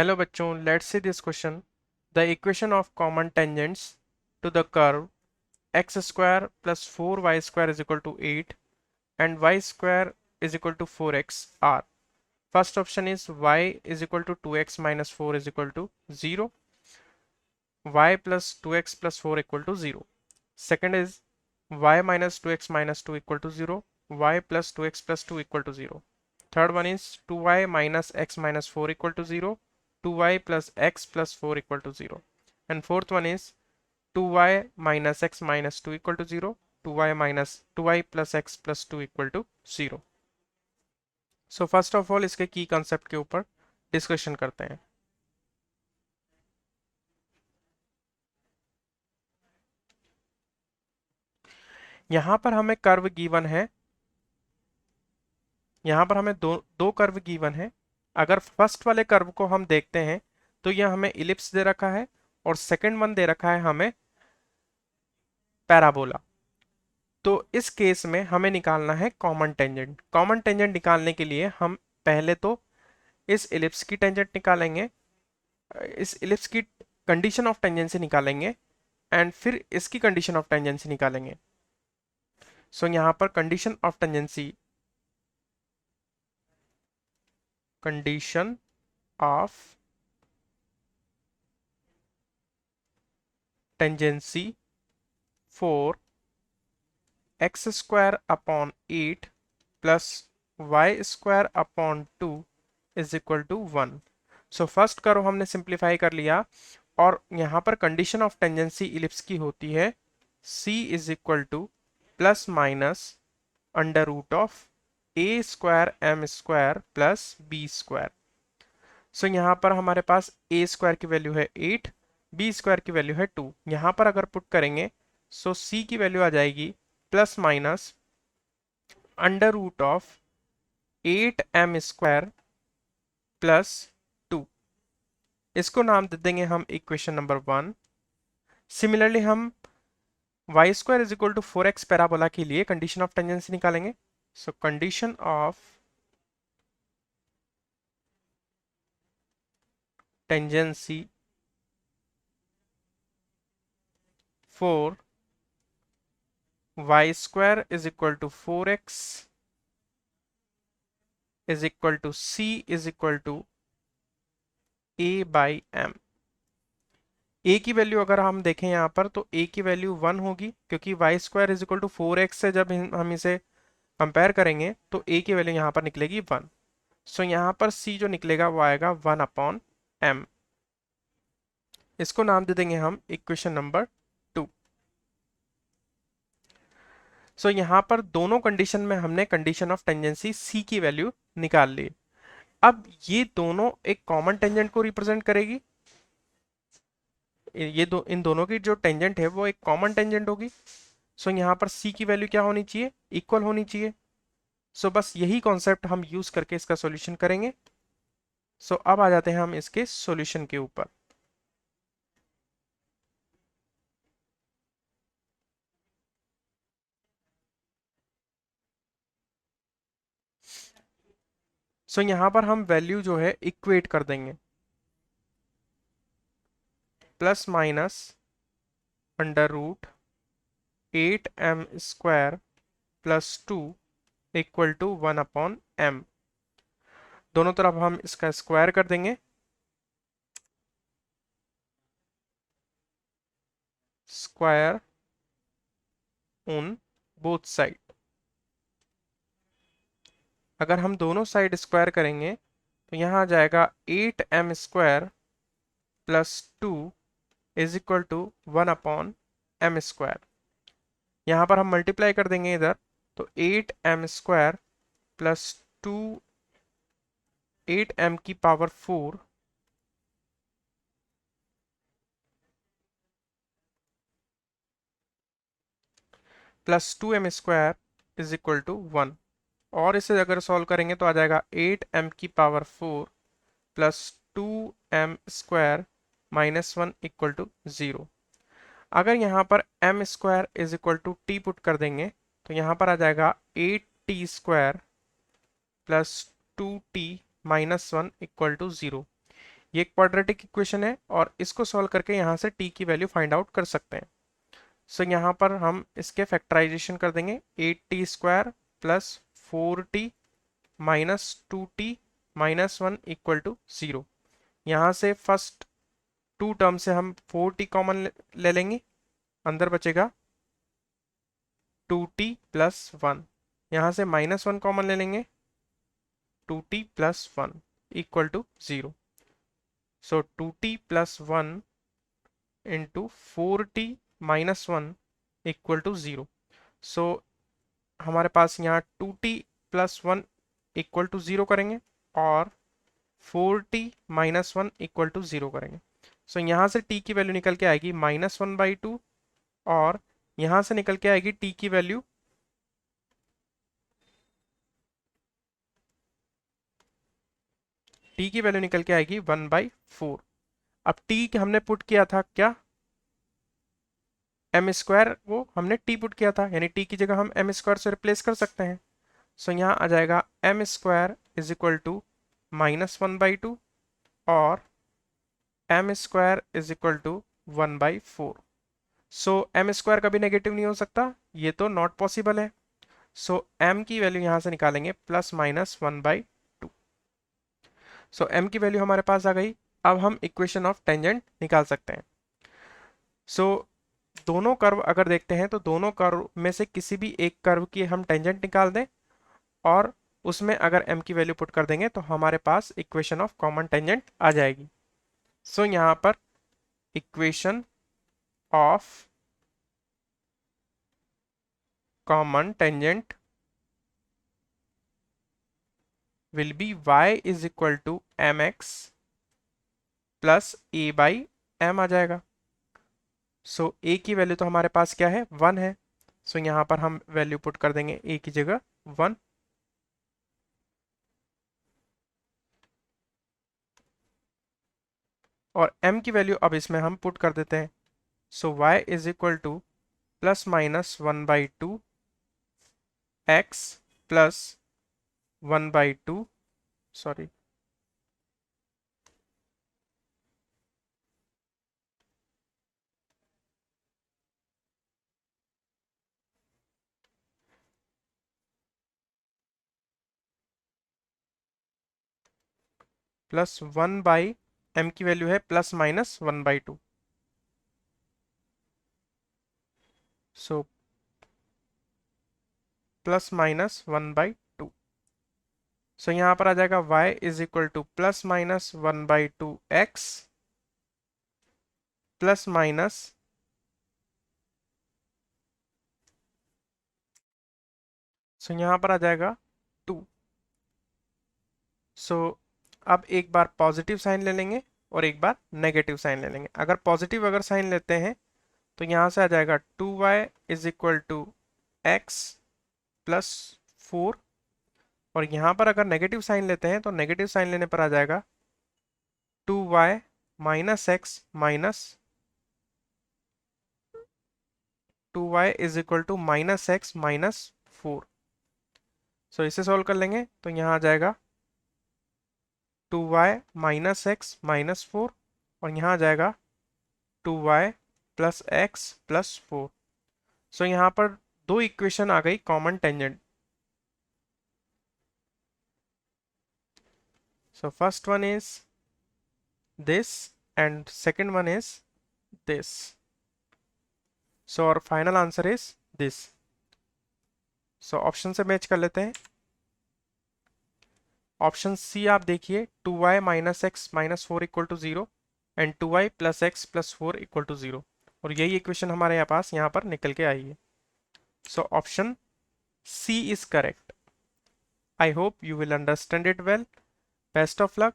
Hello बच्चों, let's see this question. The equation of common tangents to the curve X square plus 4y² is equal to 8 and y² is equal to 4x are. First option is y is equal to 2x minus 4 is equal to 0, y plus 2x plus 4 equal to 0. Second is y minus 2x minus 2 equal to 0, y plus 2x plus 2 equal to 0. Third one is 2y minus x minus 4 equal to 0, 2y plus x plus 4 equal to 0. And fourth one is 2y minus x minus 2 equal to 0, 2y plus x plus 2 equal to 0. So first of all इसके की concept के ऊपर discussion करते हैं। यहां पर हमें curve given है, यहां पर हमें दो कर्व गिवन है। अगर फर्स्ट वाले कर्व को हम देखते हैं तो यह हमें इलिप्स दे रखा है और सेकंड वन दे रखा है हमें पैराबोला। तो इस केस में हमें निकालना है कॉमन टेंजेंट। कॉमन टेंजेंट निकालने के लिए हम पहले तो इस इलिप्स की टेंजेंट निकालेंगे, इस इलिप्स की कंडीशन ऑफ टेंजेंसी निकालेंगे एंड फिर इसकी कंडीशन ऑफ टेंजेंसी निकालेंगे। सो यहां पर condition of tangency, condition of tangency for X square upon 8 plus Y square upon 2 is equal to 1। So first curve हमने सिंप्लीफाई कर लिया और यहां पर कंडीशन ऑफ टेंजेंसी इलिप्स की होती है c is equal to plus minus under root of a square m square plus b square. So यहाँ पर हमारे पास ए स्क्वायर की वैल्यू है 8, बी स्क्वायर की वैल्यू है 2। यहाँ पर अगर पुट करेंगे सो सी की वैल्यू आ जाएगी plus minus under root of 8m square plus 2। इसको नाम दे देंगे हम इक्वेशन नंबर 1। सिमिलरली हम Y square is equal to 4x parabola के लिए कंडीशन ऑफ टेंजेंसी निकालेंगे। So condition of tangency for y square is equal to 4x is equal to c is equal to a by m। a की value अगर हम देखें यहाँ पर तो a की वैल्यू 1 होगी क्योंकि y square is equal to 4x से जब हम इसे कंपेयर करेंगे तो a की वैल्यू यहाँ पर निकलेगी 1। सो यहाँ पर c जो निकलेगा वो आएगा 1 अपॉन m। इसको नाम दे देंगे हम इक्वेशन नंबर 2। सो यहाँ पर दोनों कंडीशन में हमने कंडीशन ऑफ टेंजेंसी c की वैल्यू निकाल ली। अब ये दोनों एक कॉमन टेंजेंट को रिप्रेजेंट करेगी। इन दोनों की जो टेंजेंट है वो एक कॉमन टेंजेंट होगी। सो यहाँ पर c की वैल्यू क्या होनी चाहिए, इक्वल होनी चाहिए। सो बस यही कॉन्सेप्ट हम यूज करके इसका सॉल्यूशन करेंगे। सो अब आ जाते हैं हम इसके सॉल्यूशन के ऊपर। सो यहाँ पर हम वैल्यू जो है इक्वेट कर देंगे, plus minus under root 8m square plus 2 equal to 1 upon m। दोनों तरफ हम इसका स्क्वायर कर देंगे, स्क्वायर ऑन बोथ साइड। अगर हम दोनों साइड स्क्वायर करेंगे तो यहाँ आ जाएगा 8m square plus 2 is equal to 1 upon m square. यहाँ पर हम मल्टीप्लाई कर देंगे इधर तो 8m स्क्वायर प्लस 2 8m की power 4 plus 2m square is equal to 1। और इसे अगर सॉल्व करेंगे तो आ जाएगा 8m की power 4 plus 2m square minus 1 equal to 0। अगर यहाँ पर m square is equal to t put कर देंगे तो यहाँ पर आ जाएगा 8t square plus 2t minus 1 equal to 0। ये एक क्वाड्रेटिक इक्वेशन है और इसको सॉल्व करके यहाँ से t की वैल्यू फाइंड आउट कर सकते हैं। सो यहाँ पर हम इसके फैक्टराइजेशन कर देंगे 8t square plus 4t minus 2t minus 1 equal to 0। यहाँ से फर्स्ट टू टर्म से हम 4t कॉमन ले लेंगे, अंदर बचेगा 2t प्लस 1। यहाँ से माइनस 1 कॉमन ले लेंगे, 2t plus 1 equal to 0। So 2t plus 1 into 4t minus 1 equal to 0। So हमारे पास यहाँ 2t प्लस 1 इक्वल टू 0 करेंगे और 4t माइनस 1 इक्वल टू 0 करेंगे। सो यहाँ से t की वैल्यू निकल के आएगी -1/2 और यहाँ से निकल के आएगी t की वैल्यू निकल के आएगी 1/4। अब t हमने पुट किया था क्या, एम स्क्वायर, वो हमने t पुट किया था, यानी t की जगह हम एम स्क्वायर से रिप्लेस कर सकते हैं। सो यहाँ आ जाएगा M square is equal to -1/2 और M square is equal to 1/4। So M square कभी नेगेटिव नहीं हो सकता, ये तो नॉट पॉसिबल है। सो m की वैल्यू यहाँ से निकालेंगे +-1/2। सो m की वैल्यू हमारे पास आ गई। अब हम इक्वेशन ऑफ टेंजेंट निकाल सकते हैं। सो दोनों कर्व अगर देखते हैं तो दोनों कर्व में से किसी भी एक कर्व की हम टेंजेंट निकाल दें और उसमें अगर m की वैल्यू पुट कर देंगे तो हमारे पास इक्वेशन ऑफ कॉमन टेंजेंट आ जाएगी। सो यहाँ पर equation of common tangent will be y is equal to mx plus a by m आ जाएगा। सो a की वैल्यू तो हमारे पास क्या है, 1 है। सो यहाँ पर हम वैल्यू पुट कर देंगे a की जगह 1 और m की वैल्यू अब इसमें हम पुट कर देते हैं। So y is equal to +-1/2 x plus 1/2, sorry +1 m की वैल्यू है +-1/2। सो +-1/2। सो यहाँ पर आ जाएगा y is equal to +-1/2 x plus minus so यहाँ पर आ जाएगा 2। सो अब एक बार पॉजिटिव साइन ले लेंगे और एक बार नेगेटिव साइन ले लेंगे। अगर पॉजिटिव अगर साइन लेते हैं तो यहाँ से आ जाएगा 2y is equal to X plus 4 और यहाँ पर अगर नेगेटिव साइन लेते हैं तो नेगेटिव साइन लेने पर आ जाएगा 2y minus x minus 2y is equal to -x minus 4। So इसे सॉल्व कर लेंगे तो यहाँ आ जाएगा 2y माइनस एक्स माइनस 4 और यहाँ आ जाएगा 2y प्लस एक्स प्लस 4। सो यहाँ पर दो इक्वेशन आ गई common tangent. So first one is this and second one is this. So और final answer is this. So option से मैच कर लेते हैं। ऑप्शन सी आप देखिए 2y minus x minus 4 equal to 0 and 2y plus x plus 4 equal to 0 और यही equation हमारे यहाँ पर निकल के आई है। So option C is correct. I hope you will understand it well. Best of luck.